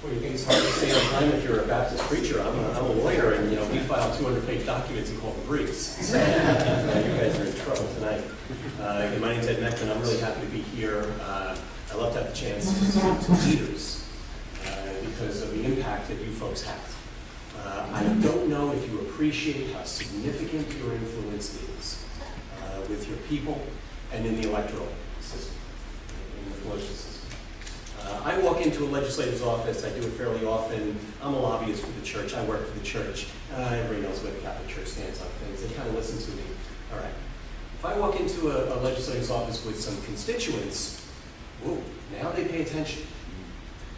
Well, you think it's hard to stay on time if you're a Baptist preacher? I'm a lawyer, and we file 200-page documents and call them briefs. So, you guys are in trouble tonight. Again, my name's Mechmann. I'm really happy to be here. I love to have the chance to speak to leaders because of the impact that you folks have. I don't know if you appreciate how significant your influence is with your people and in the electoral system, in the political system. I walk into a legislator's office. I do it fairly often. I'm a lobbyist for the church. I work for the church. Everybody knows where the Catholic Church stands on things. They kind of listen to me. All right. If I walk into a legislator's office with some constituents, whoa, now they pay attention.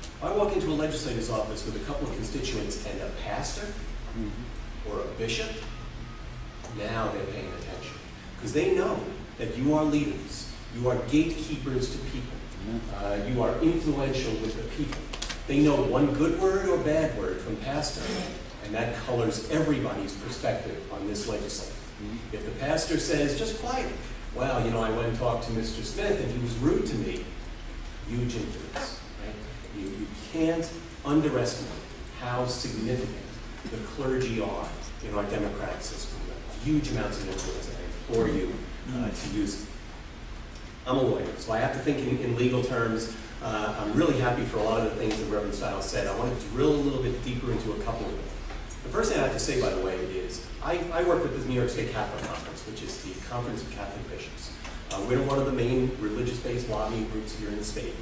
If I walk into a legislator's office with a couple of constituents and a pastor or a bishop, now they're paying attention. Because they know that you are leaders. You are gatekeepers to people. You are influential with the people. They know one good word or bad word from pastor, and that colors everybody's perspective on this legislature. If the pastor says, just quiet, well, I went and talked to Mr. Smith and he was rude to me, huge influence. Right? You can't underestimate how significant the clergy are in our democratic system. Huge amounts of influence, and I implore you to use it. I'm a lawyer, so I have to think in legal terms. I'm really happy for a lot of the things that Reverend Stiles said. I want to drill a little bit deeper into a couple of them. The first thing I have to say, by the way, is I work with the New York State Catholic Conference, which is the Conference of Catholic Bishops. We're one of the main religious-based lobbying groups here in the state.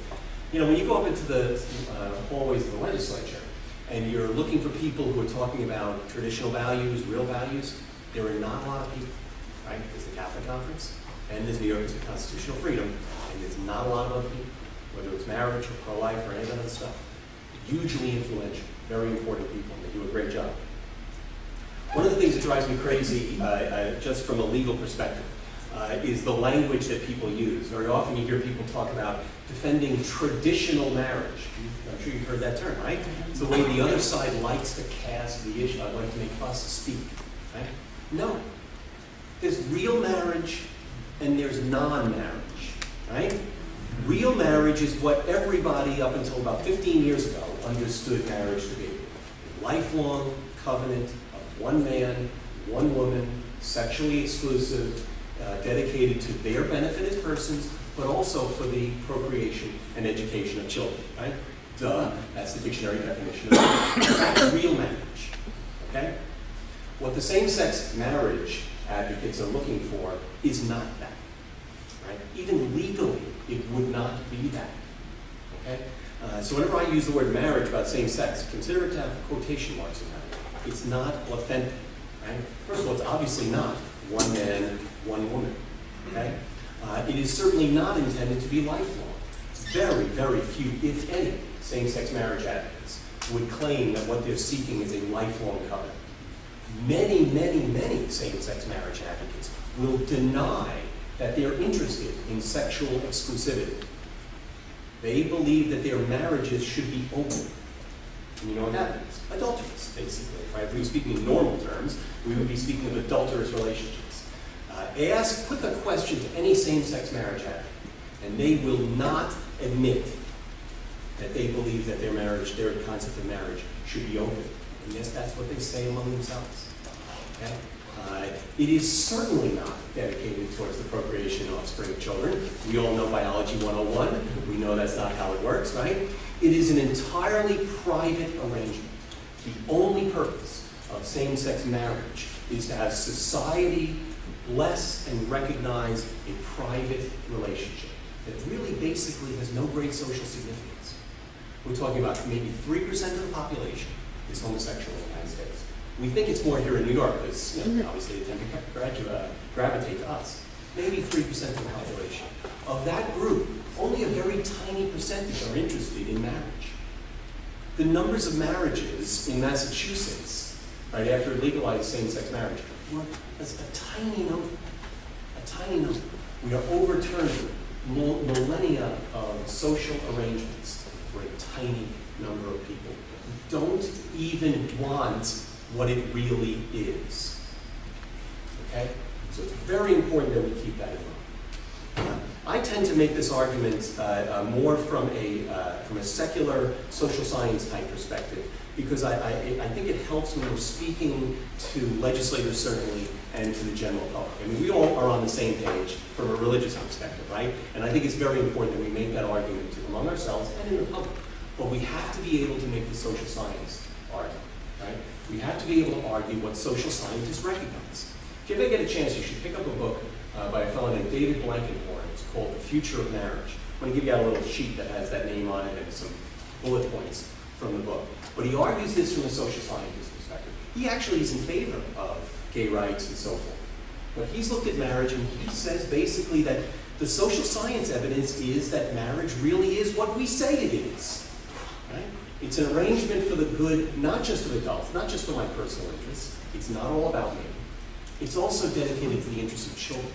When you go up into the hallways of the legislature, and you're looking for people who are talking about traditional values, real values, there are not a lot of people, right? There's the Catholic Conference, and there's New York Institute of Constitutional Freedom, and there's not a lot of other people, whether it's marriage or pro-life or any of that other stuff. Hugely influential, very important people, and they do a great job. One of the things that drives me crazy, just from a legal perspective, is the language that people use. Very often you hear people talk about defending traditional marriage. I'm sure you've heard that term, right? It's the way the other side likes to cast the issue. I'd like to make us speak, right? No. There's real marriage and there's non-marriage, right? Real marriage is what everybody up until about 15 years ago understood marriage to be. A lifelong covenant of one man, one woman, sexually exclusive, dedicated to their benefit as persons, but also for the procreation and education of children, right? Duh, that's the dictionary definition of marriage. That's real marriage, okay? What the same-sex marriage advocates are looking for is not that, right? Even legally, it would not be that, okay? So whenever I use the word marriage about same-sex, consider it to have quotation marks in that. It's not authentic, right? First of all, it's obviously not one man, one woman, okay? It is certainly not intended to be lifelong. Very, very few, if any, same-sex marriage advocates would claim that what they're seeking is a lifelong covenant. Many, many, many same-sex marriage advocates will deny that they're interested in sexual exclusivity. They believe that their marriages should be open. And you know what that means? Adulterous, basically, right? If we were speaking in normal terms, we would be speaking of adulterous relationships. Put the question to any same-sex marriage advocate, and they will not admit that they believe that their concept of marriage should be open. And yes, that's what they say among themselves. Okay? It is certainly not dedicated towards the procreation of offspring of children. We all know biology 101. We know that's not how it works, right? It is an entirely private arrangement. The only purpose of same-sex marriage is to have society bless and recognize a private relationship that really basically has no great social significance. We're talking about maybe 3% of the population is homosexual in the United States. We think it's more here in New York because obviously they tend to gravitate to us. Maybe 3% of the population. Of that group, only a very tiny percentage are interested in marriage. The numbers of marriages in Massachusetts, right after it legalized same-sex marriage, were a tiny number. A tiny number. We are overturning millennia of social arrangements for a tiny number of people who don't even want what it really is. Okay? So it's very important that we keep that in mind. I tend to make this argument more from a secular social science type perspective, because I think it helps when we're speaking to legislators, certainly, and to the general public. I mean, we all are on the same page from a religious perspective, right? And I think it's very important that we make that argument among ourselves and in the public. But we have to be able to make the social science argument, right? We have to be able to argue what social scientists recognize. If you ever get a chance, you should pick up a book by a fellow named David Blankenhorn. It's called The Future of Marriage. I'm going to give you out a little sheet that has that name on it and some bullet points from the book. But he argues this from a social scientist perspective. He actually is in favor of gay rights and so forth. But he's looked at marriage and he says basically that the social science evidence is that marriage really is what we say it is. Right? It's an arrangement for the good, not just of adults, not just for my personal interests. It's not all about me. It's also dedicated to the interests of children.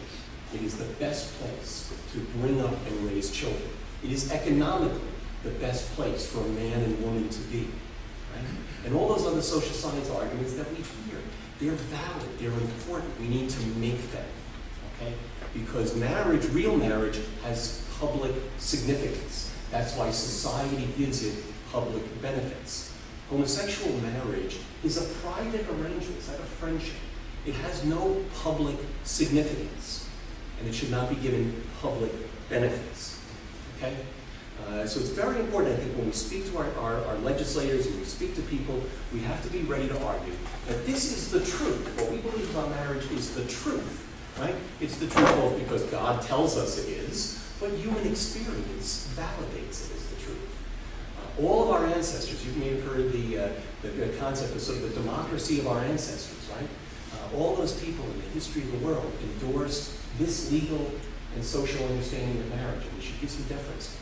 It is the best place to bring up and raise children. It is economically the best place for a man and woman to be. Right? And all those other social science arguments that we hear, they're valid, they're important. We need to make them, okay? Because marriage, real marriage, has public significance. That's why society gives it public benefits. Homosexual marriage is a private arrangement. It's like a friendship. It has no public significance, and it should not be given public benefits, okay? So it's very important, I think, when we speak to our legislators and we speak to people, we have to be ready to argue that this is the truth. What we believe about marriage is the truth, right? It's the truth both because God tells us it is, but human experience validates it as the truth. All of our ancestors, you may have heard the concept of sort of the democracy of our ancestors, right? All those people in the history of the world endorsed this legal and social understanding of marriage, and we should give some deference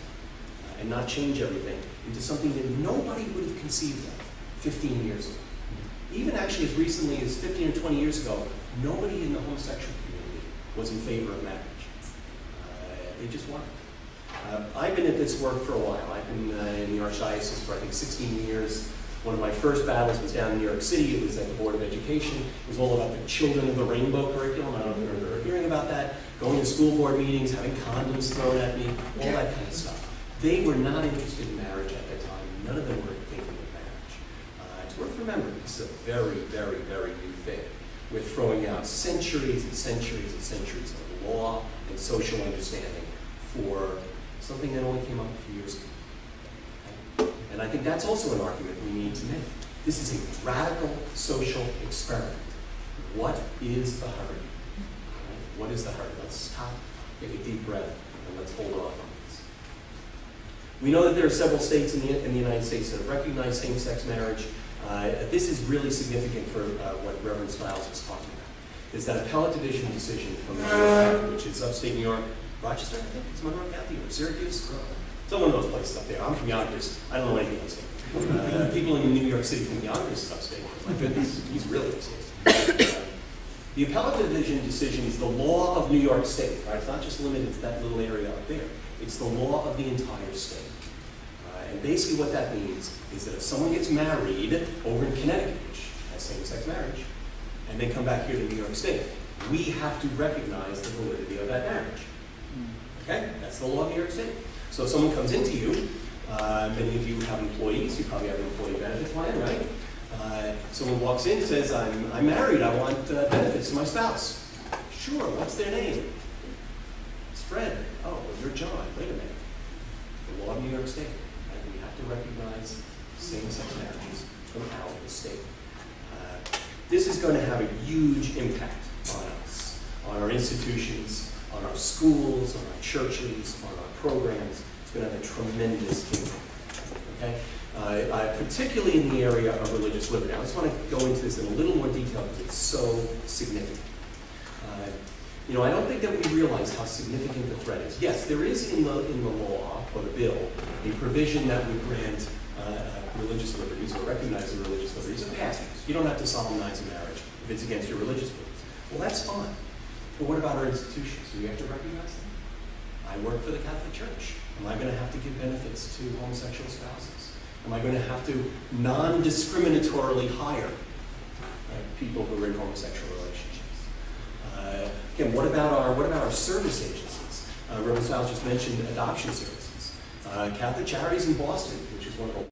and not change everything into something that nobody would have conceived of 15 years ago. Even actually as recently as 15 or 20 years ago, nobody in the homosexual community was in favor of marriage. They just weren't. I've been at this work for a while. I've been in the Archdiocese for, I think, 16 years. One of my first battles was down in New York City. It was at the Board of Education. It was all about the Children of the Rainbow curriculum. I don't know if you're hearing about that. Going to school board meetings, having condoms thrown at me, all that kind of stuff. They were not interested in marriage at that time. None of them were thinking of marriage. It's worth remembering, this is a very, very, very new thing. We're throwing out centuries and centuries and centuries of law and social understanding for something that only came up a few years ago. Okay? And I think that's also an argument we need to make. This is a radical social experiment. What is the hurry? Right? What is the hurry? Let's stop, take a deep breath, and let's hold off on this. We know that there are several states in the United States that have recognized same-sex marriage. This is really significant for what Reverend Stiles was talking about. Is that appellate division decision from New York, which is upstate New York, Rochester, I think, it's Monroe County, or Syracuse? Some one of those places up there. I'm from Yonkers. I don't know anything upstate. People in New York City think Yonkers is upstate. My goodness, he's really upstate. The appellate division decision is the law of New York State, right? It's not just limited to that little area up there. It's the law of the entire state. And basically what that means is that if someone gets married over in Connecticut, which has same-sex marriage, and they come back here to New York State, we have to recognize the validity of that marriage. Okay? That's the law of New York State. So if someone comes into you, many of you have employees, you probably have an employee benefit plan, right? Someone walks in and says, I'm married, I want benefits to my spouse. Sure, what's their name? It's Fred. Oh, well, you're John. Wait a minute. The law of New York State. Right? We have to recognize same-sex marriages from out of the state. This is going to have a huge impact on us, on our institutions, on our schools, on our churches, on our programs. It's going to have a tremendous impact. Okay? Particularly in the area of religious liberty. I just want to go into this in a little more detail because it's so significant. I don't think that we realize how significant the threat is. Yes, there is in the law, or the bill, a provision that would grant religious liberties, or recognize the religious liberties of pastors. You don't have to solemnize a marriage if it's against your religious beliefs. Well, that's fine. But what about our institutions? Do we have to recognize them? I work for the Catholic Church. Am I going to have to give benefits to homosexual spouses? Am I going to have to non-discriminatorily hire people who are in homosexual relationships? Again, what about our service agencies? Reverend Stiles just mentioned adoption services. Catholic Charities in Boston, which is one of the